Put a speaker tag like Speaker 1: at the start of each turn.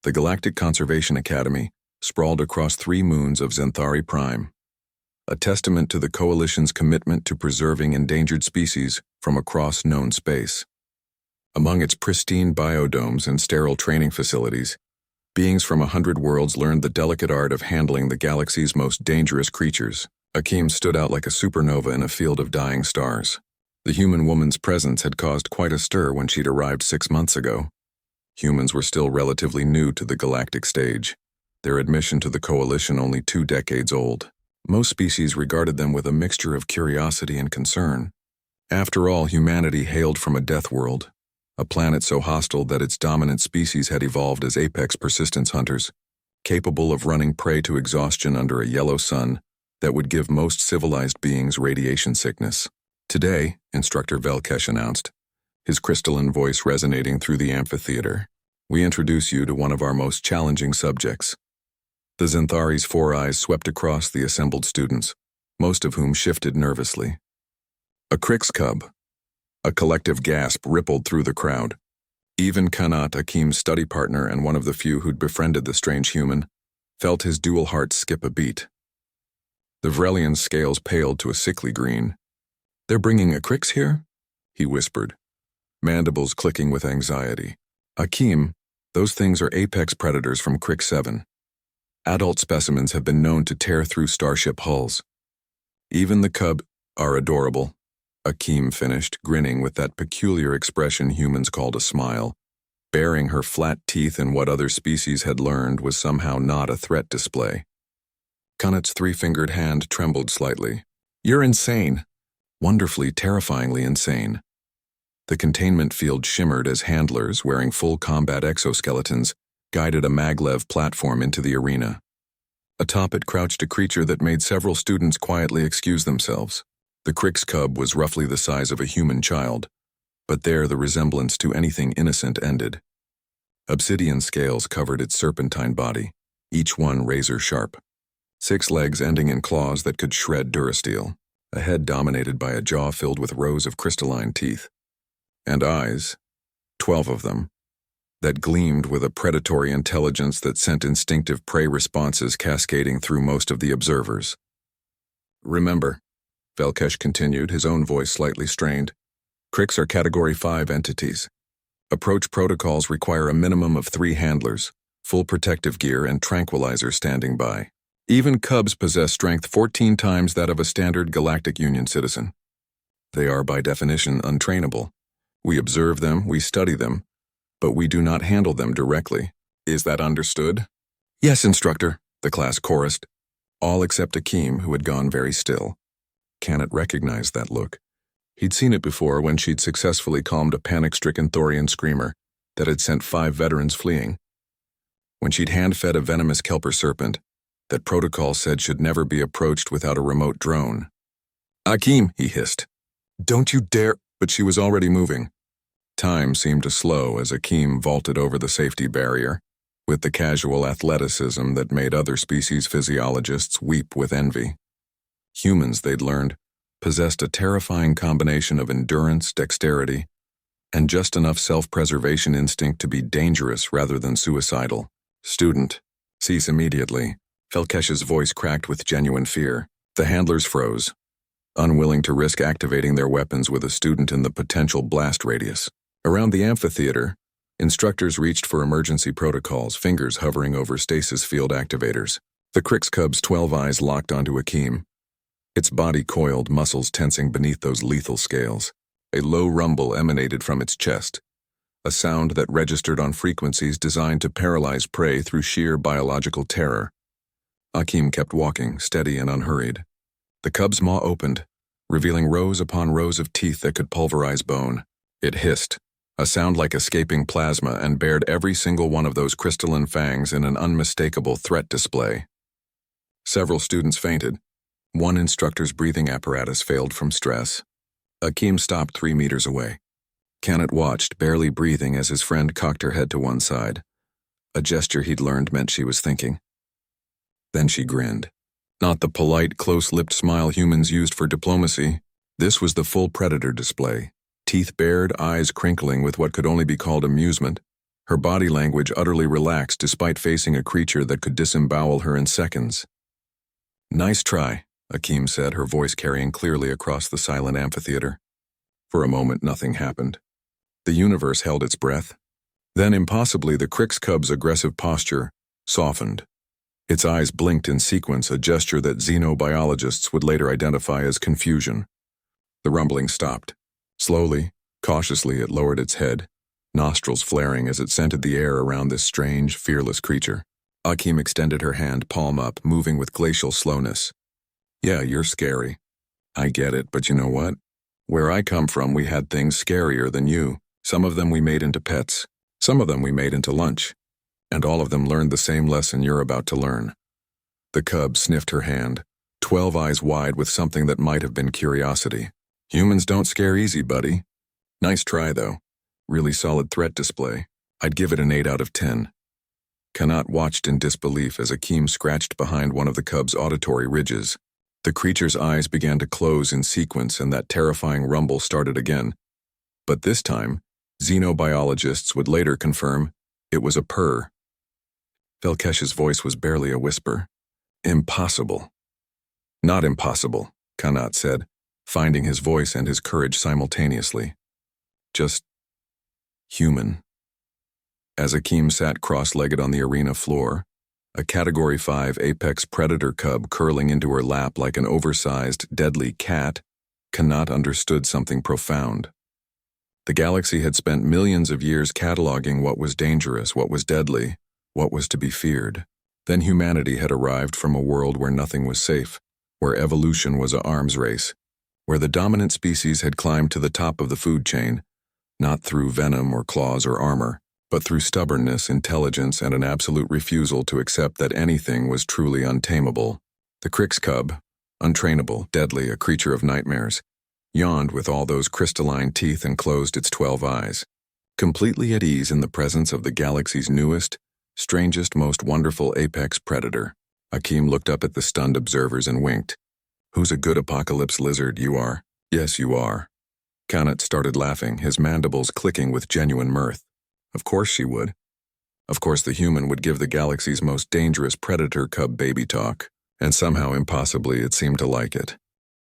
Speaker 1: The Galactic Conservation Academy sprawled across 3 moons of Xanthari Prime, a testament to the Coalition's commitment to preserving endangered species from across known space. Among its pristine biodomes and sterile training facilities, beings from 100 worlds learned the delicate art of handling the galaxy's most dangerous creatures. Akeem stood out like a supernova in a field of dying stars. The human woman's presence had caused quite a stir when she'd arrived 6 months ago. Humans were still relatively new to the galactic stage, their admission to the Coalition only 2 decades old. Most species regarded them with a mixture of curiosity and concern. After all, humanity hailed from a death world, a planet so hostile that its dominant species had evolved as apex persistence hunters, capable of running prey to exhaustion under a yellow sun that would give most civilized beings radiation sickness. Today, Instructor Velkesh announced, his crystalline voice resonating through the amphitheater, we introduce you to one of our most challenging subjects. The Xanthari's 4 eyes swept across the assembled students, most of whom shifted nervously. A Crix cub. A collective gasp rippled through the crowd. Even Kanat, Akeem's study partner and one of the few who'd befriended the strange human, felt his dual heart skip a beat. The Vrelian's scales paled to a sickly green. "They're bringing a Crix here?" he whispered, mandibles clicking with anxiety. "Akeem, those things are apex predators from Crix 7. Adult specimens have been known to tear through starship hulls. Even the cub are adorable," Akeem finished, grinning with that peculiar expression humans called a smile. Baring her flat teeth in what other species had learned was somehow not a threat display. Kanat's 3-fingered hand trembled slightly. "You're insane. Wonderfully, terrifyingly insane." The containment field shimmered as handlers, wearing full combat exoskeletons, guided a maglev platform into the arena. Atop it crouched a creature that made several students quietly excuse themselves. The Crix cub was roughly the size of a human child, but there the resemblance to anything innocent ended. Obsidian scales covered its serpentine body, each one razor-sharp. 6 legs ending in claws that could shred durasteel, a head dominated by a jaw filled with rows of crystalline teeth. And eyes, 12 of them, that gleamed with a predatory intelligence that sent instinctive prey responses cascading through most of the observers. "Remember," Velkesh continued, his own voice slightly strained, "Crix are Category 5 entities. Approach protocols require a minimum of 3 handlers, full protective gear and tranquilizer standing by. Even cubs possess strength 14 times that of a standard Galactic Union citizen. They are by definition untrainable. We observe them, we study them, but we do not handle them directly. Is that understood?" "Yes, Instructor," the class chorused, all except Akeem, who had gone very still. Kanat recognized that look. He'd seen it before when she'd successfully calmed a panic-stricken Thorian screamer that had sent 5 veterans fleeing. When she'd hand-fed a venomous kelper serpent that protocol said should never be approached without a remote drone. "Akeem," he hissed. "Don't you dare—" But she was already moving. Time seemed to slow as Akeem vaulted over the safety barrier, with the casual athleticism that made other species physiologists weep with envy. Humans, they'd learned, possessed a terrifying combination of endurance, dexterity, and just enough self-preservation instinct to be dangerous rather than suicidal. "Student, cease immediately." Velkesh's voice cracked with genuine fear. The handlers froze, unwilling to risk activating their weapons with a student in the potential blast radius. Around the amphitheater, instructors reached for emergency protocols, fingers hovering over stasis field activators. The Crix cub's 12 eyes locked onto Akeem, its body coiled, muscles tensing beneath those lethal scales. A low rumble emanated from its chest, a sound that registered on frequencies designed to paralyze prey through sheer biological terror. Akeem kept walking, steady and unhurried. The cub's maw opened, revealing rows upon rows of teeth that could pulverize bone. It hissed, a sound like escaping plasma, and bared every single one of those crystalline fangs in an unmistakable threat display. Several students fainted. One instructor's breathing apparatus failed from stress. Akeem stopped 3 meters away. Kanat watched, barely breathing as his friend cocked her head to one side. A gesture he'd learned meant she was thinking. Then she grinned. Not the polite, close-lipped smile humans used for diplomacy. This was the full predator display. Teeth bared, eyes crinkling with what could only be called amusement. Her body language utterly relaxed despite facing a creature that could disembowel her in seconds. "Nice try," Akeem said, her voice carrying clearly across the silent amphitheater. For a moment, nothing happened. The universe held its breath. Then, impossibly, the Crick's cub's aggressive posture softened. Its eyes blinked in sequence, a gesture that xenobiologists would later identify as confusion. The rumbling stopped. Slowly, cautiously, it lowered its head, nostrils flaring as it scented the air around this strange, fearless creature. Akeem extended her hand, palm up, moving with glacial slowness. "Yeah, you're scary. I get it, but you know what? Where I come from, we had things scarier than you. Some of them we made into pets. Some of them we made into lunch. And all of them learned the same lesson you're about to learn." The cub sniffed her hand, 12 eyes wide with something that might have been curiosity. "Humans don't scare easy, buddy. Nice try, though. Really solid threat display. I'd give it an 8 out of 10. Kanat watched in disbelief as Akeem scratched behind one of the cub's auditory ridges. The creature's eyes began to close in sequence, and that terrifying rumble started again. But this time, xenobiologists would later confirm it was a purr. Velkesh's voice was barely a whisper. "Impossible." "Not impossible," Kanat said, finding his voice and his courage simultaneously. "Just human." As Akeem sat cross-legged on the arena floor, a Category 5 apex predator cub curling into her lap like an oversized, deadly cat, Kanat understood something profound. The galaxy had spent millions of years cataloging what was dangerous, what was deadly, what was to be feared. Then humanity had arrived from a world where nothing was safe, where evolution was an arms race, where the dominant species had climbed to the top of the food chain, not through venom or claws or armor, but through stubbornness, intelligence, and an absolute refusal to accept that anything was truly untamable. The Crick's cub, untrainable, deadly, a creature of nightmares, yawned with all those crystalline teeth and closed its 12 eyes. Completely at ease in the presence of the galaxy's newest, strangest, most wonderful apex predator, Akeem looked up at the stunned observers and winked. "Who's a good apocalypse lizard, you are?" "Yes, you are." Kanat started laughing, his mandibles clicking with genuine mirth. Of course she would. Of course the human would give the galaxy's most dangerous predator cub baby talk, and somehow impossibly it seemed to like it.